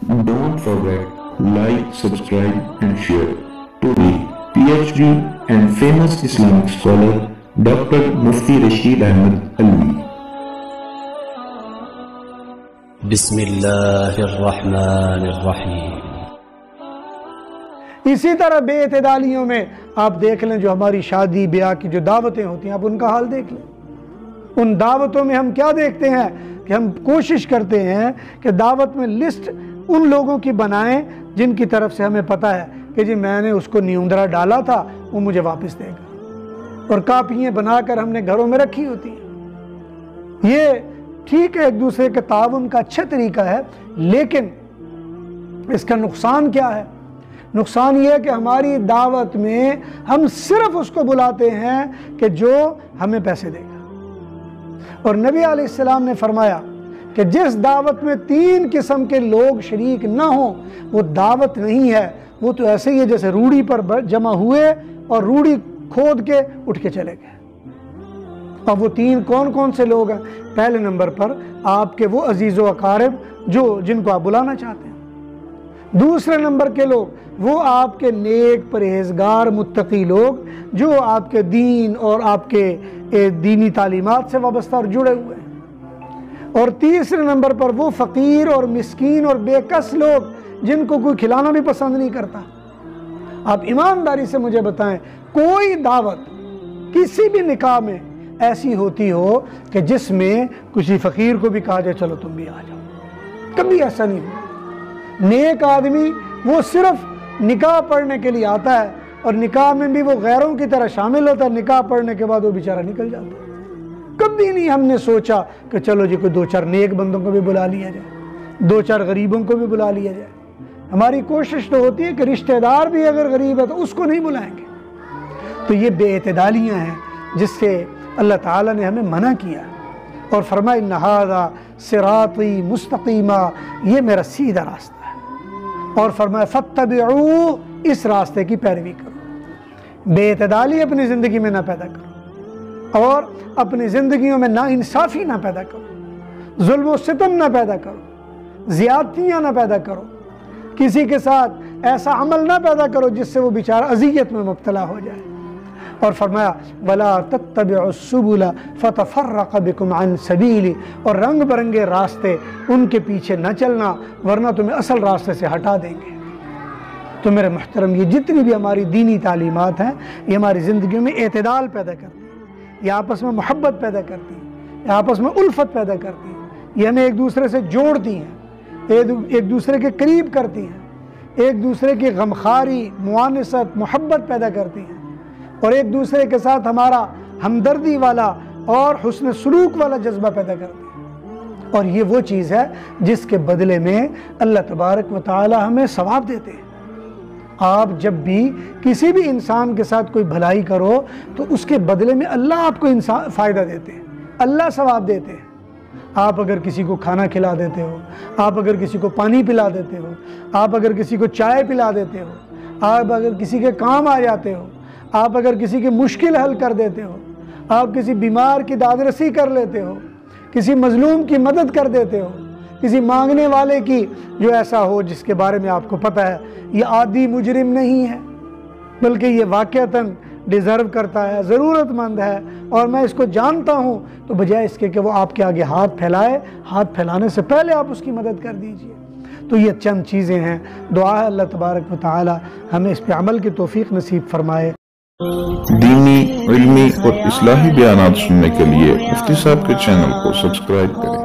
Don't forget, like, subscribe and share. Today, PhD and famous Islamic scholar Dr. Mufti Rashid Ahmed Alvi. बिस्मिल्लाहिर्रहमानिर्रहीम। इसी तरह बेइतदालियों में आप देख लें, जो हमारी शादी ब्याह की जो दावतें होती हैं, आप उनका हाल देख लें। उन दावतों में हम क्या देखते हैं कि हम कोशिश करते हैं कि दावत में लिस्ट उन लोगों की बनाएं जिनकी तरफ से हमें पता है कि जी मैंने उसको न्यूंदरा डाला था, वो मुझे वापस देगा, और कापियाँ बनाकर हमने घरों में रखी होती हैं। ये ठीक है, एक दूसरे के ताउन का अच्छा तरीका है, लेकिन इसका नुकसान क्या है? नुकसान ये है कि हमारी दावत में हम सिर्फ उसको बुलाते हैं कि जो हमें पैसे देगा। और नबी अलैहिस्सलाम ने फरमाया कि जिस दावत में 3 किस्म के लोग शरीक ना हो वो दावत नहीं है, वो तो ऐसे ही है जैसे रूढ़ी पर जमा हुए और रूढ़ी खोद के उठ के चले गए। अब वो 3 कौन कौन से लोग हैं? पहले नंबर पर आपके वो अजीज़ व अकारिब जिनको आप बुलाना चाहते हैं। दूसरे नंबर के लोग वो आपके नेक परहेजगार मुत्तकी लोग जो आपके दीन और आपके दीनी तालीमात से वाबस्ता और जुड़े हुए हैं। और तीसरे नंबर पर वो फ़कीर और मिस्कीन और बेकस लोग जिनको कोई खिलाना भी पसंद नहीं करता। आप ईमानदारी से मुझे बताएं, कोई दावत किसी भी निकाह में ऐसी होती हो कि जिसमें किसी फ़कीर को भी कहा जाए चलो तुम भी आ जाओ? कभी ऐसा नहीं हुआ। नेक आदमी वो सिर्फ निकाह पढ़ने के लिए आता है, और निकाह में भी वो गैरों की तरह शामिल होता है। निकाह पढ़ने के बाद वो बेचारा निकल जाता है। कभी नहीं हमने सोचा कि चलो जी कोई 2-4 नेक बंदों को भी बुला लिया जाए, 2-4 गरीबों को भी बुला लिया जाए। हमारी कोशिश तो होती है कि रिश्तेदार भी अगर गरीब है तो उसको नहीं बुलाएंगे। तो ये बेइतदालियाँ हैं जिससे अल्लाह ताला ने हमें मना किया और फरमाया इन्ना हाज़ा सिराती मुस्तकीमा, ये मेरा सीधा रास्ता है। और फरमाया फत्तबिऊ, इस रास्ते की पैरवी करो। बेइतदाली अपनी ज़िंदगी में ना पैदा करो, और अपनी ज़िंदगियों में ना इंसाफ़ी ना पैदा करो, जुल्म व सितम ना पैदा करो, ज़्यादतियाँ ना पैदा करो, किसी के साथ ऐसा अमल ना पैदा करो जिससे वो बेचारा अज़ियत में मुब्तला हो जाए। और फरमाया वला तत्तबिउस्सुबुला फतफर्रक़ बिकुम अन सबीली, और रंग बरंगे रास्ते उनके पीछे न चलना वरना तुम्हें असल रास्ते से हटा देंगे। तो मेरे मुहतरम, ये जितनी भी हमारी दीनी तालीमात हैं ये हमारी ज़िंदगी में एतदाल पैदा करती हैं, ये आपस में मोहब्बत पैदा करती हैं, ये आपस में उल्फत पैदा करती हैं, ये हमें एक दूसरे से जोड़ती हैं, एक दूसरे के करीब करती हैं, एक दूसरे की गमखारी मुआनसत मोहब्बत पैदा करती हैं, और एक दूसरे के साथ हमारा हमदर्दी वाला और हुस्न सलूक वाला जज्बा पैदा करती है। और ये वो चीज़ है जिसके बदले में अल्लाह तबारक व तआला हमें सवाब देते हैं। आप जब भी किसी भी इंसान के साथ कोई भलाई करो तो उसके बदले में अल्लाह आपको फ़ायदा देते हैं, अल्लाह सवाब देते हैं। आप अगर किसी को खाना खिला देते हो, आप अगर किसी को पानी पिला देते हो, आप अगर किसी को चाय पिला देते हो, आप अगर किसी के काम आ जाते हो, आप अगर किसी की मुश्किल हल कर देते हो, आप किसी बीमार की दादरसी कर लेते हो, किसी मजलूम की मदद कर देते हो, किसी मांगने वाले की जो ऐसा हो जिसके बारे में आपको पता है ये आदि मुजरिम नहीं है बल्कि ये वाक़अतन डिज़र्व करता है, ज़रूरतमंद है, और मैं इसको जानता हूँ, तो बजाय इसके कि वो आपके आगे हाथ फैलाए, हाथ फैलाने से पहले आप उसकी मदद कर दीजिए। तो ये चंद चीज़ें हैं। दुआ है अल्लाह तबारक व तआला हमें इस पे अमल की तौफीक नसीब फरमाए। दीनी, इल्मी और इस्लाही बयानात सुनने के लिए मुफ्ती साहब के चैनल को सब्सक्राइब करें।